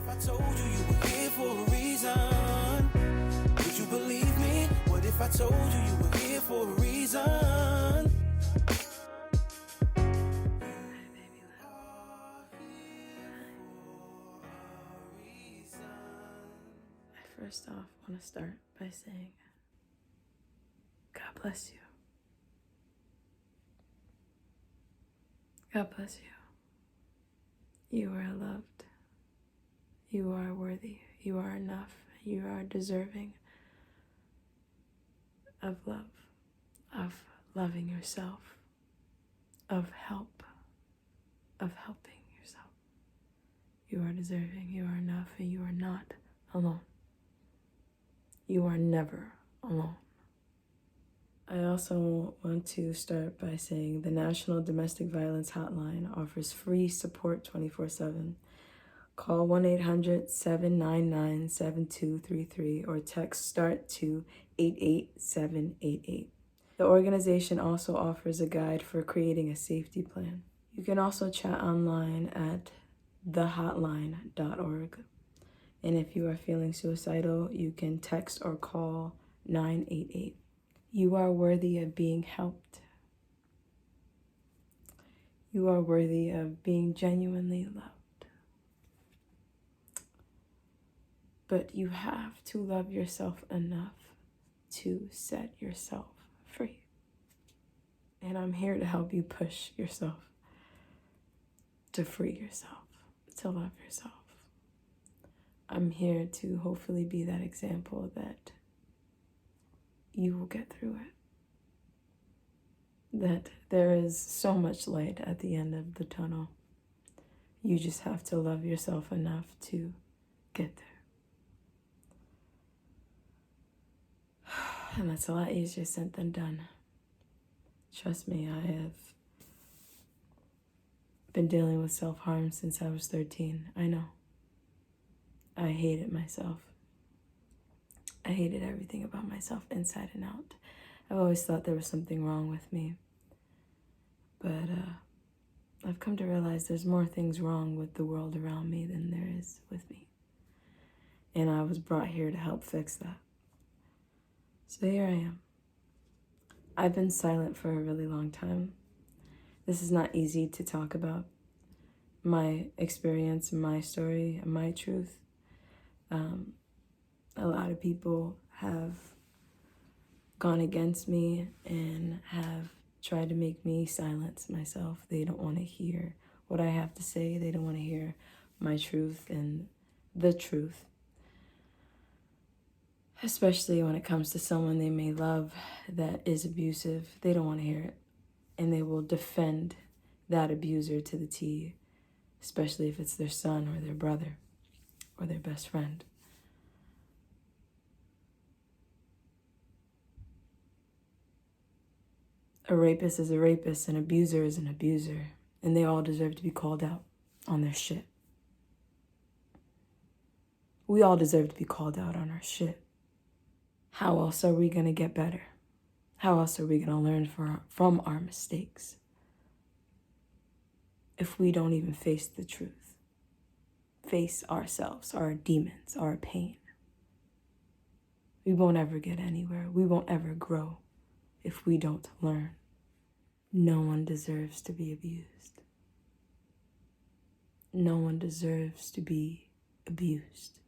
I told you you were here for a reason? Would you believe me? What if I told you you were here for a reason? I first off want to start by saying, God bless you. God bless you. You are loved. You are worthy. You are enough. You are deserving of love, of loving yourself, of help, of helping yourself. You are deserving. You are enough, and you are not alone. You are never alone. I also want to start by saying the National Domestic Violence Hotline offers free support 24/7. Call 1-800-799-7233 or text START to 88788. The organization also offers a guide for creating a safety plan. You can also chat online at thehotline.org. And if you are feeling suicidal, you can text or call 988. You are worthy of being helped. You are worthy of being genuinely loved. But you have to love yourself enough to set yourself free. And I'm here to help you push yourself, to free yourself, to love yourself. I'm here to hopefully be that example that you will get through it. That there is so much light at the end of the tunnel. You just have to love yourself enough to get there. And that's a lot easier said than done. Trust me, I have been dealing with self-harm since I was 13. I know. I hated myself. I hated everything about myself inside and out. I've always thought there was something wrong with me. But I've come to realize there's more things wrong with the world around me than there is with me. And I was brought here to help fix that. So here I am. I've been silent for a really long time. This is not easy to talk about. My experience, my story, my truth. A lot of people have gone against me and have tried to make me silence myself. They don't want to hear what I have to say. They don't want to hear my truth and the truth. Especially when it comes to someone they may love that is abusive. They don't want to hear it. And they will defend that abuser to the T, especially if it's their son or their brother or their best friend. A rapist is a rapist, an abuser is an abuser, and they all deserve to be called out on their shit. We all deserve to be called out on our shit. How else are we going to get better? How else are we going to learn from our mistakes if we don't even face the truth? Face ourselves, our demons, our pain. We won't ever get anywhere. We won't ever grow if we don't learn. No one deserves to be abused. No one deserves to be abused.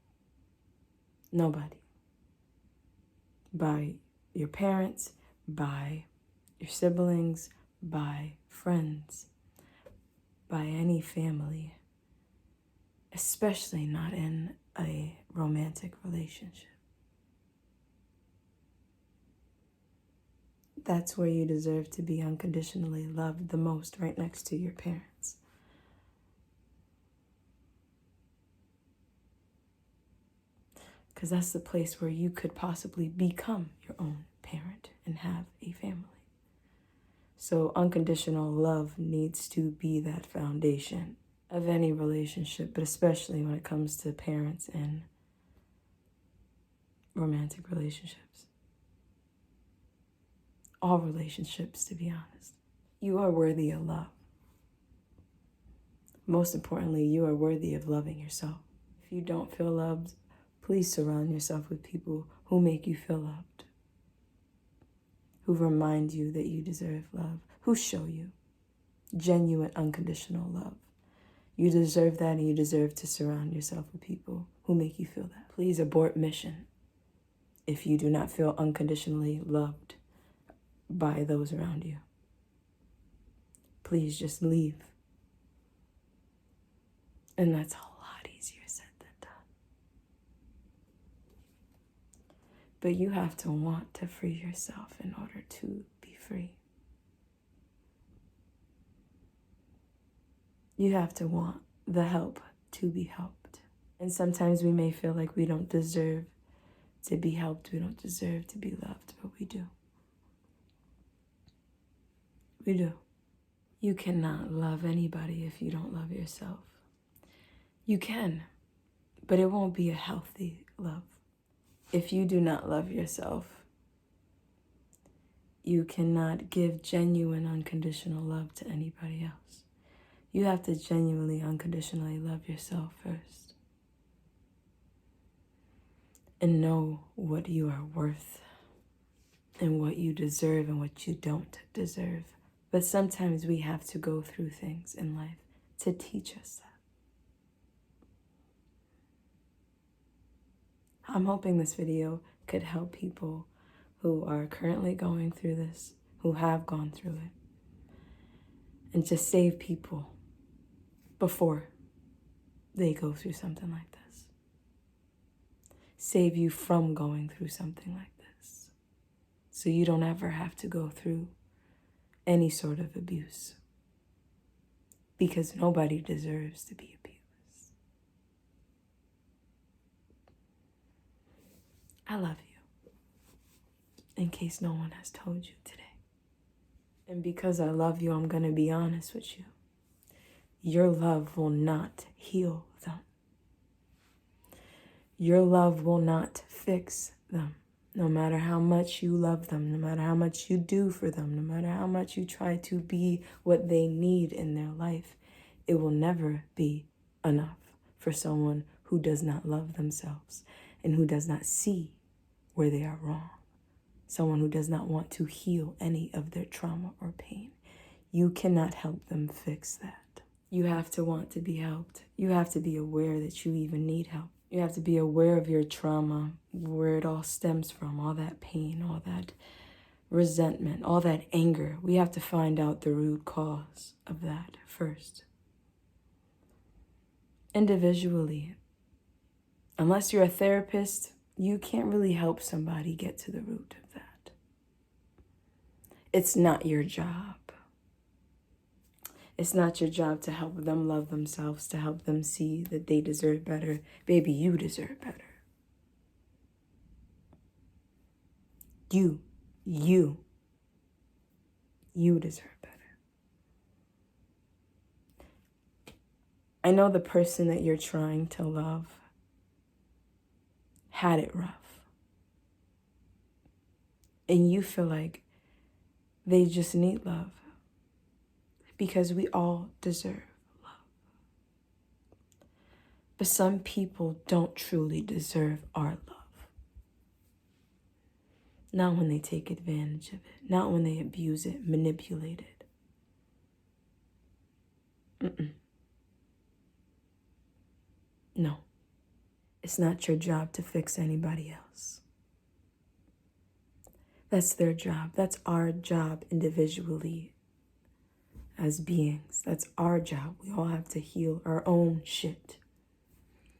Nobody. By your parents, by your siblings, by friends, by any family, especially not in a romantic relationship. That's where you deserve to be unconditionally loved the most, right next to your parents. Because that's the place where you could possibly become your own parent and have a family. So unconditional love needs to be that foundation of any relationship, but especially when it comes to parents and romantic relationships. All relationships, to be honest. You are worthy of love. Most importantly, you are worthy of loving yourself. If you don't feel loved, please surround yourself with people who make you feel loved, who remind you that you deserve love, who show you genuine, unconditional love. You deserve that, and you deserve to surround yourself with people who make you feel that. Please abort mission if you do not feel unconditionally loved by those around you. Please just leave. And that's a lot easier said than done. But you have to want to free yourself in order to be free. You have to want the help to be helped. And sometimes we may feel like we don't deserve to be helped. We don't deserve to be loved, but we do. We do. You cannot love anybody if you don't love yourself. You can, but it won't be a healthy love. If you do not love yourself, you cannot give genuine, unconditional love to anybody else. You have to genuinely, unconditionally love yourself first. And know what you are worth and what you deserve and what you don't deserve. But sometimes we have to go through things in life to teach us that. I'm hoping this video could help people who are currently going through this, who have gone through it, and just save people before they go through something like this. Save you from going through something like this, so you don't ever have to go through any sort of abuse, because nobody deserves to be abused. I love you, in case no one has told you today. And because I love you, I'm going to be honest with you. Your love will not heal them. Your love will not fix them. No matter how much you love them, no matter how much you do for them, no matter how much you try to be what they need in their life, it will never be enough for someone who does not love themselves and who does not see where they are wrong. Someone who does not want to heal any of their trauma or pain. You cannot help them fix that. You have to want to be helped. You have to be aware that you even need help. You have to be aware of your trauma, where it all stems from, all that pain, all that resentment, all that anger. We have to find out the root cause of that first. Individually, unless you're a therapist, you can't really help somebody get to the root of that. It's not your job. It's not your job to help them love themselves, to help them see that they deserve better. Baby, you deserve better. You deserve better. I know the person that you're trying to love had it rough. And you feel like they just need love. Because we all deserve love. But some people don't truly deserve our love. Not when they take advantage of it. Not when they abuse it, manipulate it. No. It's not your job to fix anybody else. That's their job. That's our job individually as beings. That's our job. We all have to heal our own shit.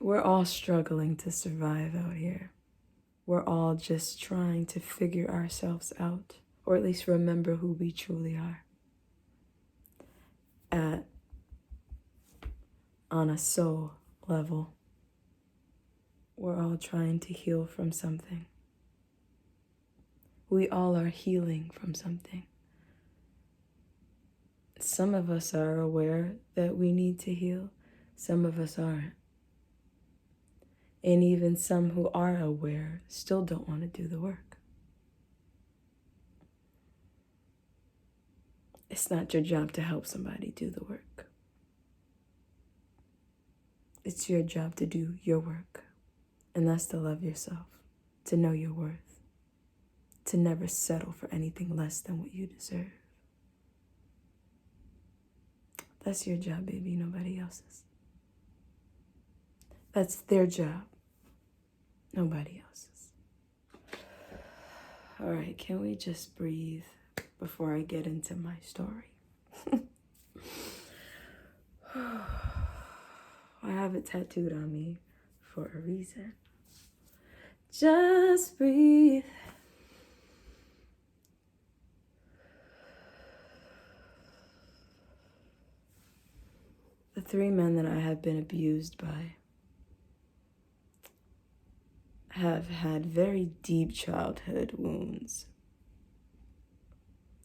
We're all struggling to survive out here. We're all just trying to figure ourselves out, or at least remember who we truly are. On a soul level, we're all trying to heal from something. We all are healing from something. Some of us are aware that we need to heal. Some of us aren't. And even some who are aware still don't want to do the work. It's not your job to help somebody do the work. It's your job to do your work. And that's to love yourself, to know your worth, to never settle for anything less than what you deserve. That's your job, baby, nobody else's. That's their job, nobody else's. All right, can we just breathe before I get into my story? I have it tattooed on me for a reason. Just breathe. The 3 men that I have been abused by have had very deep childhood wounds,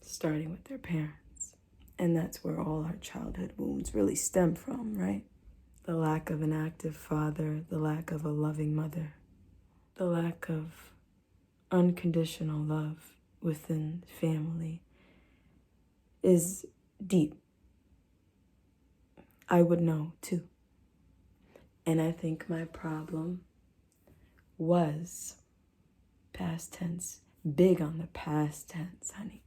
starting with their parents. And that's where all our childhood wounds really stem from, right? The lack of an active father, the lack of a loving mother, the lack of unconditional love within family is deep. I would know too. And I think my problem was past tense, big on the past tense, honey.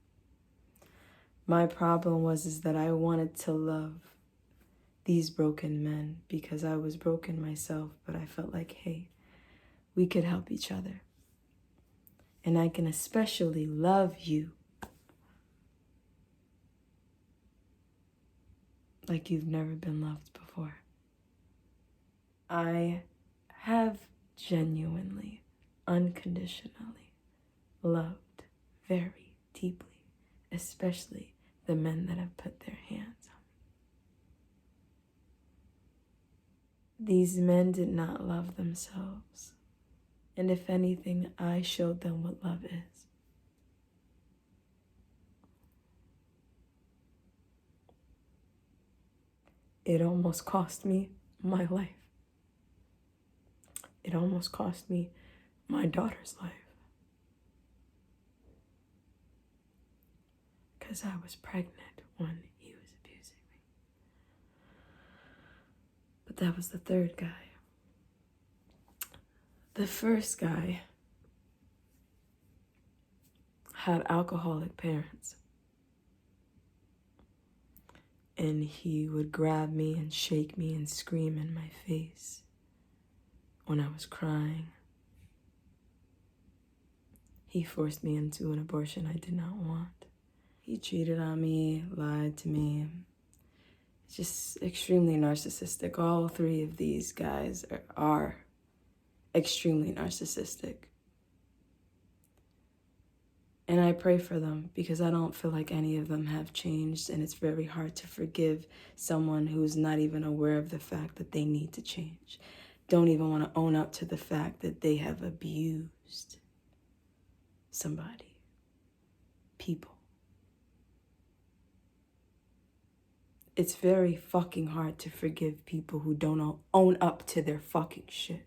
My problem was that I wanted to love these broken men because I was broken myself, but I felt like, hey, we could help each other. And I can especially love you like you've never been loved before. I have genuinely, unconditionally loved very deeply, especially the men that have put their hands on me. These men did not love themselves. And if anything, I showed them what love is. It almost cost me my life. It almost cost me my daughter's life. Because I was pregnant when he was abusing me. But that was the third guy. The first guy had alcoholic parents. And he would grab me and shake me and scream in my face when I was crying. He forced me into an abortion I did not want. He cheated on me, lied to me. Just extremely narcissistic. All 3 of these guys are extremely narcissistic. And I pray for them because I don't feel like any of them have changed, and it's very hard to forgive someone who's not even aware of the fact that they need to change. Don't even want to own up to the fact that they have abused somebody, people. It's very fucking hard to forgive people who don't own up to their fucking shit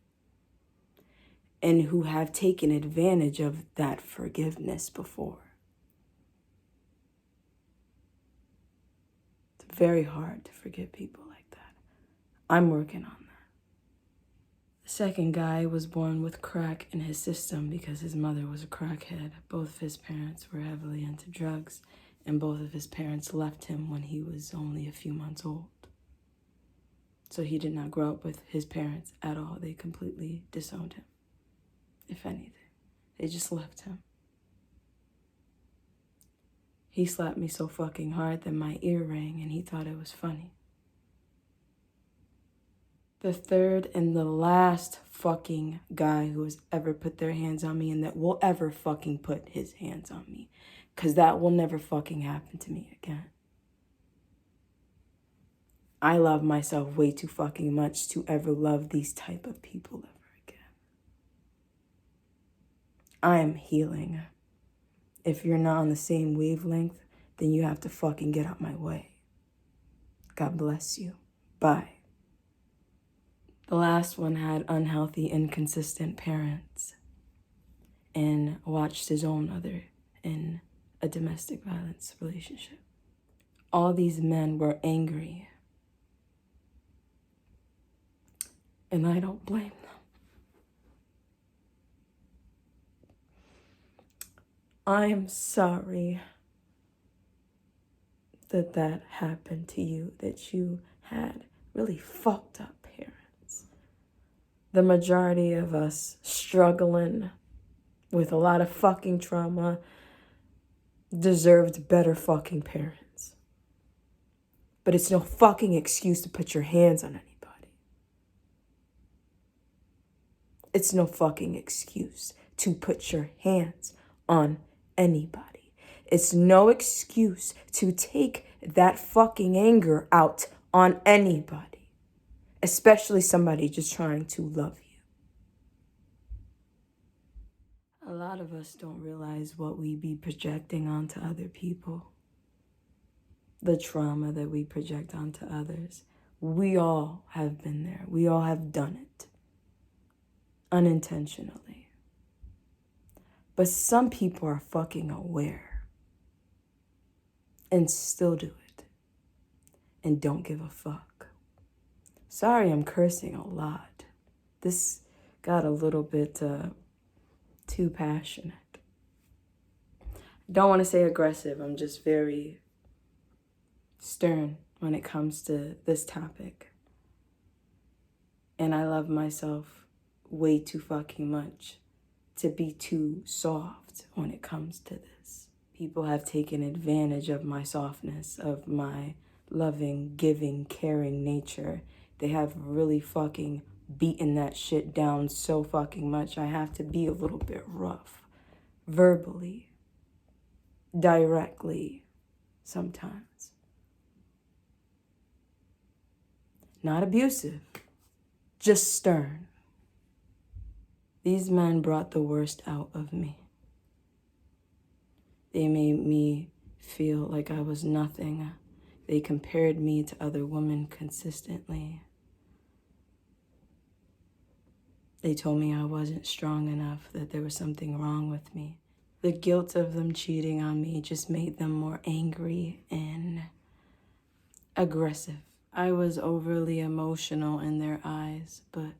and who have taken advantage of that forgiveness before. It's very hard to forgive people like that. I'm working on that. The second guy was born with crack in his system because his mother was a crackhead. Both of his parents were heavily into drugs, and both of his parents left him when he was only a few months old. So he did not grow up with his parents at all. They completely disowned him. If anything, they just left him. He slapped me so fucking hard that my ear rang and he thought it was funny. The third and the last fucking guy who has ever put their hands on me and that will ever fucking put his hands on me, because that will never fucking happen to me again. I love myself way too fucking much to ever love these type of people ever again. I am healing. If you're not on the same wavelength, then you have to fucking get out my way. God bless you. Bye. The last one had unhealthy, inconsistent parents and watched his own mother in a domestic violence relationship. All these men were angry. And I don't blame them. I am sorry that that happened to you, that you had really fucked up parents. The majority of us struggling with a lot of fucking trauma deserved better fucking parents. But it's no fucking excuse to put your hands on anybody. It's no fucking excuse to put your hands on anybody. It's no excuse to take that fucking anger out on anybody, especially somebody just trying to love you. A lot of us don't realize what we be projecting onto other people. The trauma that we project onto others. We all have been there. We all have done it. Unintentionally. But some people are fucking aware and still do it and don't give a fuck. Sorry, I'm cursing a lot. This got a little bit too passionate. Don't want to say aggressive. I'm just very stern when it comes to this topic. And I love myself way too fucking much to be too soft when it comes to this. People have taken advantage of my softness, of my loving, giving, caring nature. They have really fucking beaten that shit down so fucking much. I have to be a little bit rough, verbally, directly, sometimes. Not abusive, just stern. These men brought the worst out of me. They made me feel like I was nothing. They compared me to other women consistently. They told me I wasn't strong enough, that there was something wrong with me. The guilt of them cheating on me just made them more angry and aggressive. I was overly emotional in their eyes, but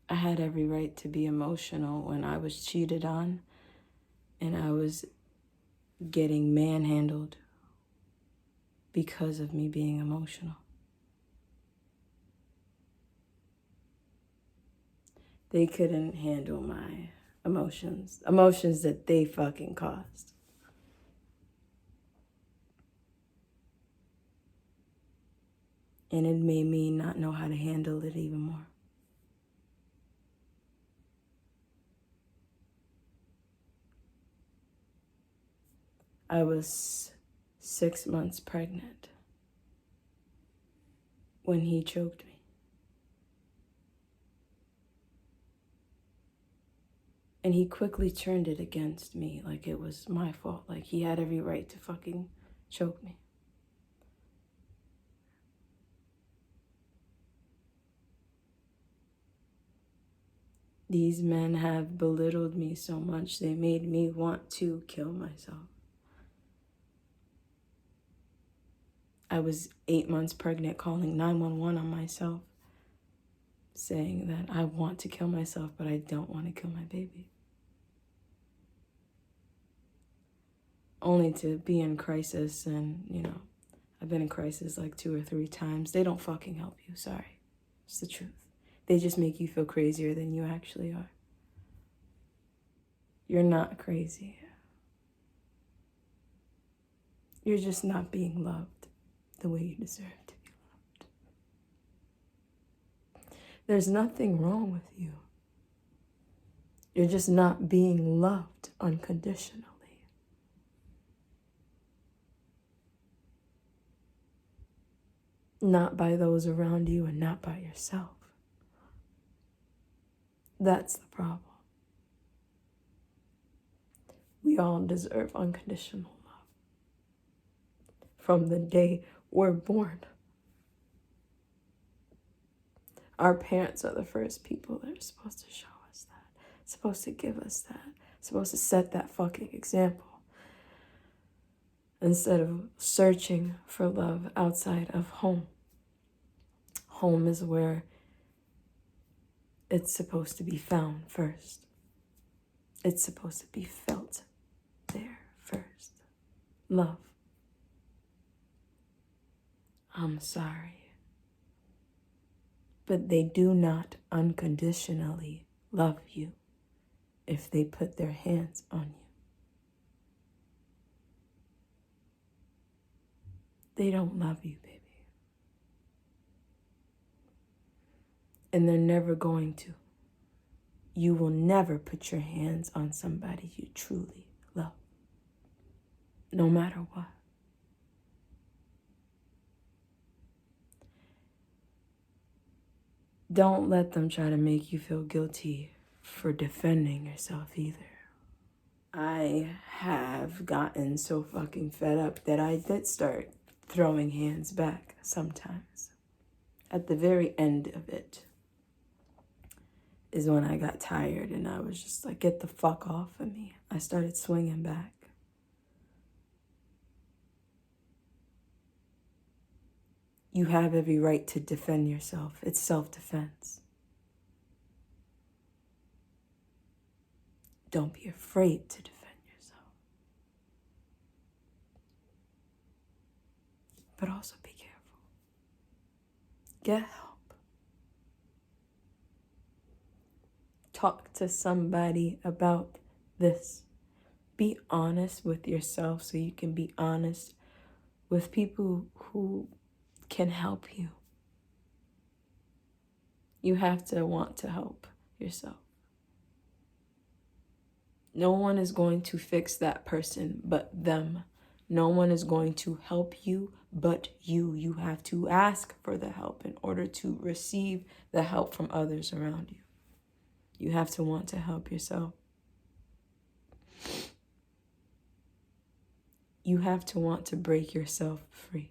I had every right to be emotional when I was cheated on and I was getting manhandled because of me being emotional. They couldn't handle my emotions that they fucking caused. And it made me not know how to handle it even more. I was 6 months pregnant when he choked me. And he quickly turned it against me like it was my fault, like he had every right to fucking choke me. These men have belittled me so much, they made me want to kill myself. I was 8 months pregnant, calling 911 on myself, saying that I want to kill myself, but I don't want to kill my baby. Only to be in crisis, and, I've been in crisis like 2 or 3 times. They don't fucking help you, sorry. It's the truth. They just make you feel crazier than you actually are. You're not crazy. You're just not being loved the way you deserve to be loved. There's nothing wrong with you. You're just not being loved unconditionally. Not by those around you and not by yourself. That's the problem. We all deserve unconditional love. From the day we're born. Our parents are the first people that are supposed to show us that. Supposed to give us that. Supposed to set that fucking example. Instead of searching for love outside of home. Home is where It's supposed to be found first. It's supposed to be felt there first. Love. I'm sorry, but they do not unconditionally love you if they put their hands on you. They don't love you, baby. And they're never going to. You will never put your hands on somebody you truly love, no matter what. Don't let them try to make you feel guilty for defending yourself either. I have gotten so fucking fed up that I did start throwing hands back sometimes. At the very end of it is when I got tired and I was just like, get the fuck off of me. I started swinging back. You have every right to defend yourself. It's self-defense. Don't be afraid to defend yourself. But also be careful. Get help. Talk to somebody about this. Be honest with yourself so you can be honest with people who can help you. You have to want to help yourself. No one is going to fix that person but them. No one is going to help you but you. You have to ask for the help in order to receive the help from others around you. You have to want to help yourself. You have to want to break yourself free.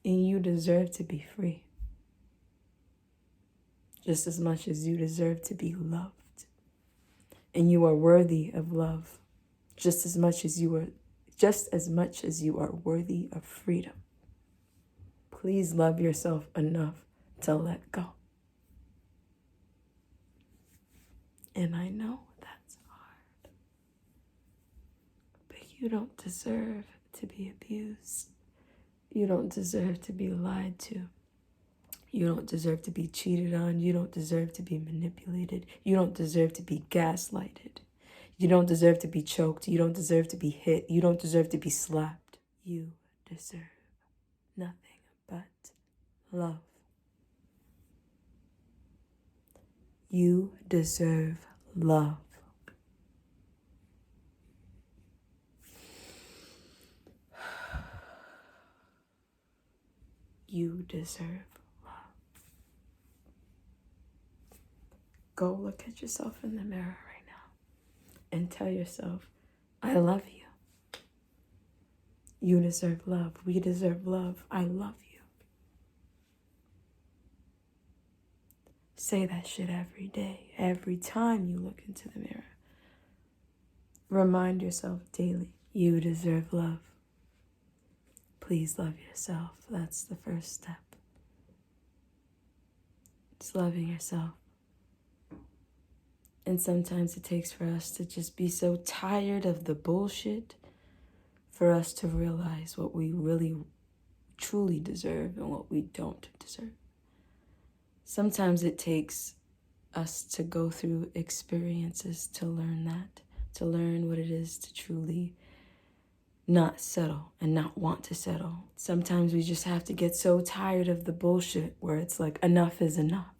And you deserve to be free. Just as much as you deserve to be loved. And you are worthy of love. Just as much as you are worthy of freedom. Please love yourself enough to let go. And I know that's hard. But you don't deserve to be abused. You don't deserve to be lied to. You don't deserve to be cheated on. You don't deserve to be manipulated. You don't deserve to be gaslighted. You don't deserve to be choked. You don't deserve to be hit. You don't deserve to be slapped. You deserve nothing but love. You deserve love. You deserve love. Go look at yourself in the mirror right now and tell yourself, I love you. You deserve love. We deserve love. I love you. Say that shit every day, every time you look into the mirror. Remind yourself daily, you deserve love. Please love yourself. That's the first step. It's loving yourself. And sometimes it takes for us to just be so tired of the bullshit for us to realize what we really, truly deserve and what we don't deserve. Sometimes it takes us to go through experiences to learn that, to learn what it is to truly not settle and not want to settle. Sometimes we just have to get so tired of the bullshit where it's like, enough is enough.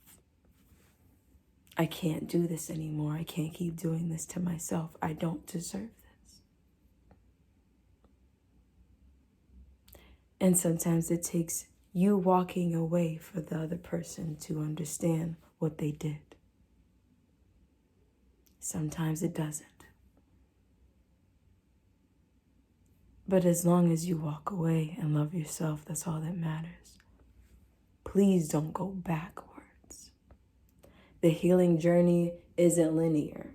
I can't do this anymore. I can't keep doing this to myself. I don't deserve this. And sometimes it takes you walking away for the other person to understand what they did. Sometimes it doesn't. But as long as you walk away and love yourself, that's all that matters. Please don't go backwards. The healing journey isn't linear.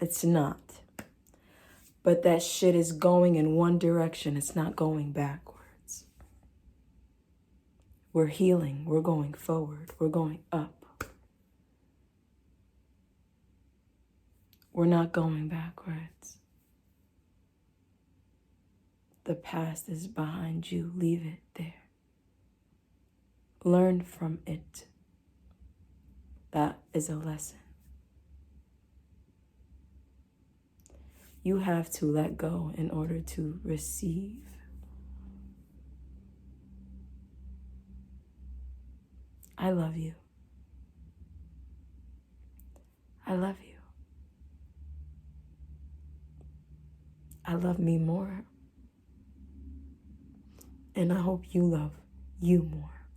It's not. But that shit is going in one direction. It's not going backwards. We're healing. We're going forward. We're going up. We're not going backwards. The past is behind you. Leave it there. Learn from it. That is a lesson. You have to let go in order to receive. I love you. I love you. I love me more. And I hope you love you more.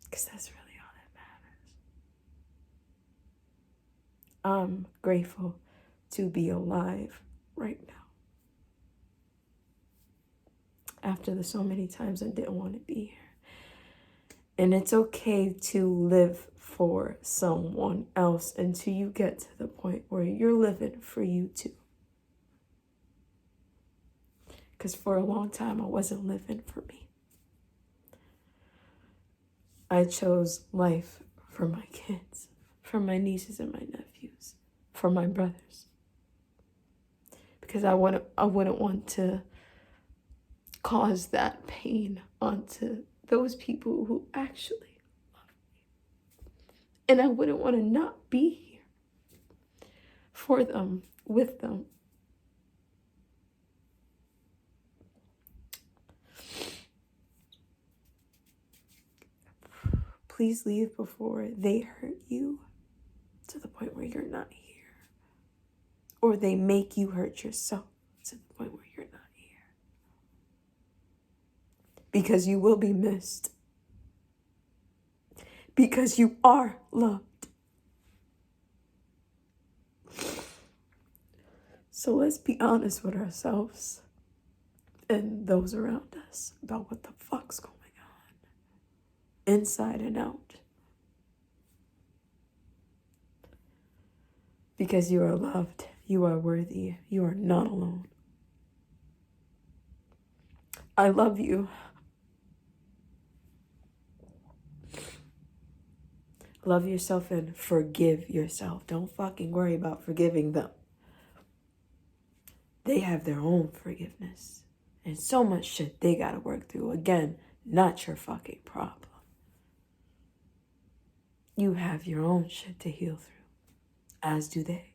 Because that's really all that matters. I'm grateful to be alive right now. After the so many times I didn't want to be here. And it's okay to live for someone else until you get to the point where you're living for you too. Because for a long time, I wasn't living for me. I chose life for my kids, for my nieces and my nephews, for my brothers. Because I wouldn't want to cause that pain onto those people who actually love me. And I wouldn't want to not be here for them, with them. Please leave before they hurt you to the point where you're not here. Or they make you hurt yourself to the point where you're not here. Because you will be missed. Because you are loved. So let's be honest with ourselves and those around us about what the fuck's going on, inside and out. Because you are loved, you are worthy, you are not alone. I love you. Love yourself and forgive yourself. Don't fucking worry about forgiving them. They have their own forgiveness. And so much shit they gotta work through. Again, not your fucking problem. You have your own shit to heal through. As do they.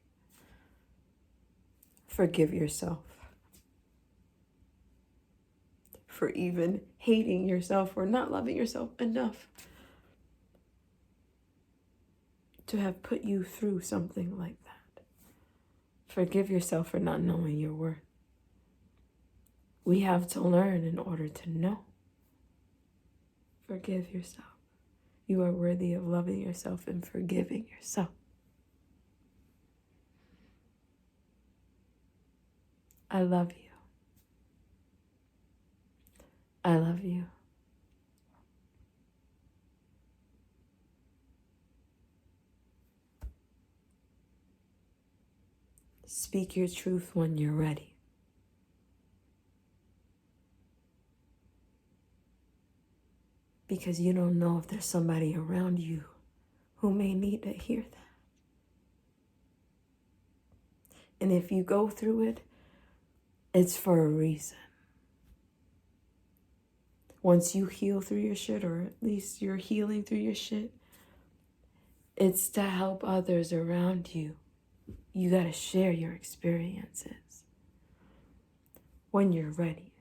Forgive yourself for even hating yourself or not loving yourself enough to have put you through something like that. Forgive yourself for not knowing your worth. We have to learn in order to know. Forgive yourself. You are worthy of loving yourself and forgiving yourself. I love you. I love you. Speak your truth when you're ready. Because you don't know if there's somebody around you who may need to hear that. And if you go through it, it's for a reason. Once you heal through your shit, or at least you're healing through your shit, it's to help others around you. You gotta share your experiences when you're ready.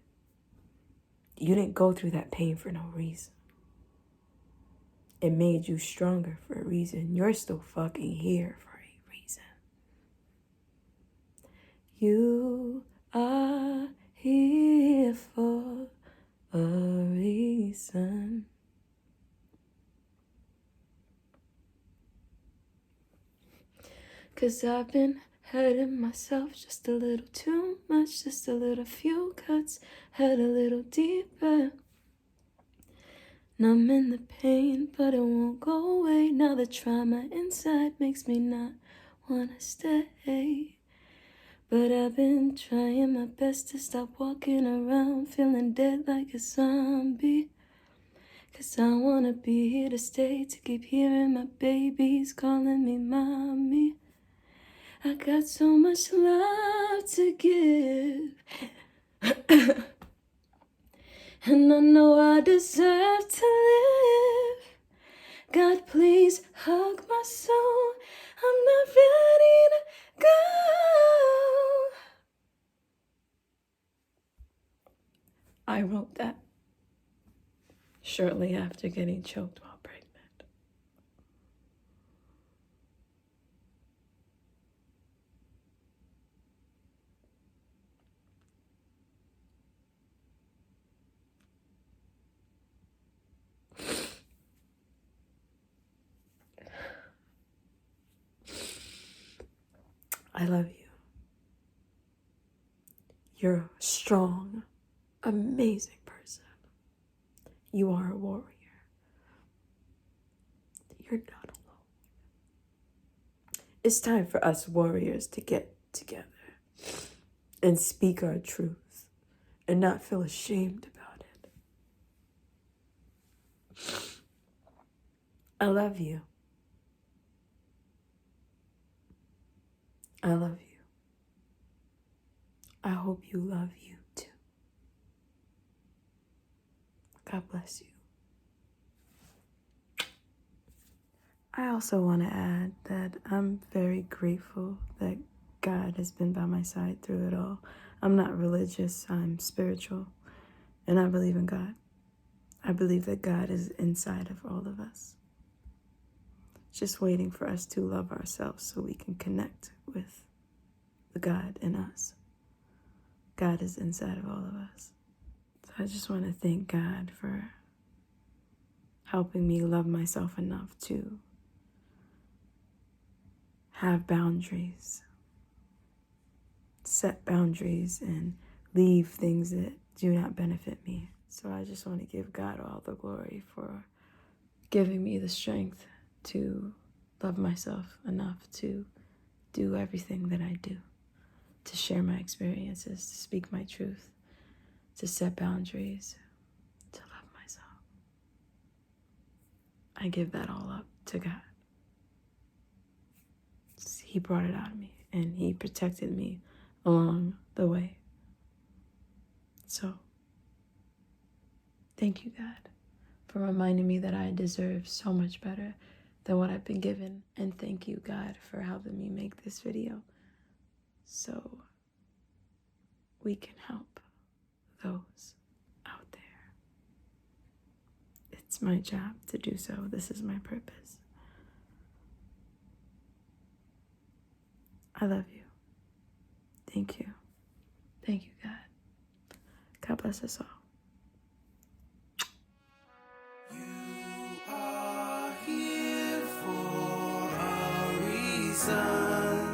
You didn't go through that pain for no reason. It made you stronger for a reason. You're still fucking here for a reason. You are here for a reason. Cause I've been hurting myself just a little too much, just a little few cuts, hurt a little deeper. Numbing the pain, but it won't go away. Now the trauma inside makes me not wanna stay. But I've been trying my best to stop walking around feeling dead like a zombie. 'Cause I wanna be here to stay, to keep hearing my babies calling me mommy. I got so much love to give. And I know I deserve to live. God, please hug my soul. I'm not ready to go. I wrote that shortly after getting choked while pregnant. I love you. You're a strong, amazing person. You are a warrior. You're not alone. It's time for us warriors to get together and speak our truth and not feel ashamed about it. I love you. I love you. I hope you love you too. God bless you. I also want to add that I'm very grateful that God has been by my side through it all. I'm not religious, I'm spiritual, and I believe in God. I believe that God is inside of all of us, just waiting for us to love ourselves so we can connect with the God in us. God is inside of all of us. So I just want to thank God for helping me love myself enough to have boundaries, set boundaries, and leave things that do not benefit me. So I just want to give God all the glory for giving me the strength to love myself enough to do everything that I do, to share my experiences, to speak my truth, to set boundaries, to love myself. I give that all up to God. He brought it out of me, and He protected me along the way. So, thank you, God, for reminding me that I deserve so much better than what I've been given. And thank you, God, for helping me make this video so we can help those out there. It's my job to do so. This is my purpose. I love you. Thank you. Thank you, God. God bless us all. You are here for a reason.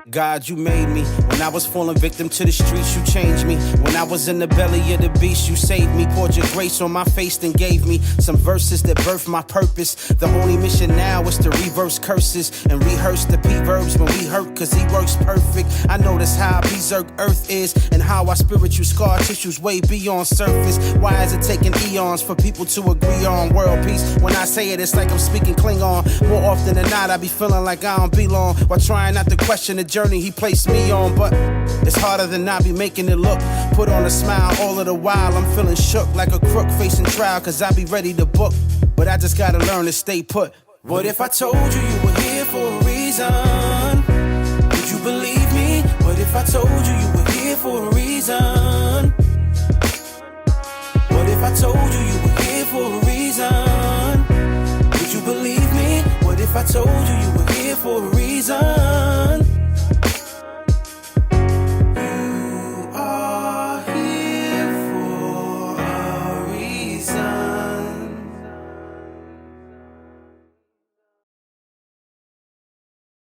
God, you made me. When I was falling victim to the streets, you changed me. When I was in the belly of the beast, you saved me. Poured your grace on my face, then gave me some verses that birthed my purpose. The only mission now is to reverse curses and rehearse the P-verbs when we hurt, cause He works perfect. I notice how berserk earth is and how our spiritual scar tissue's way beyond surface. Why is it taking eons for people to agree on world peace? When I say it, it's like I'm speaking Klingon. More often than not, I be feeling like I don't belong, while trying not to question the journey He placed me on. But it's harder than I be making it look. Put on a smile all of the while. I'm feeling shook like a crook facing trial, cause I be ready to book, but I just gotta learn to stay put. What if I told you you were here for a reason? Would you believe me? What if I told you you were here for a reason? What if I told you you were here for a reason? Would you believe me? What if I told you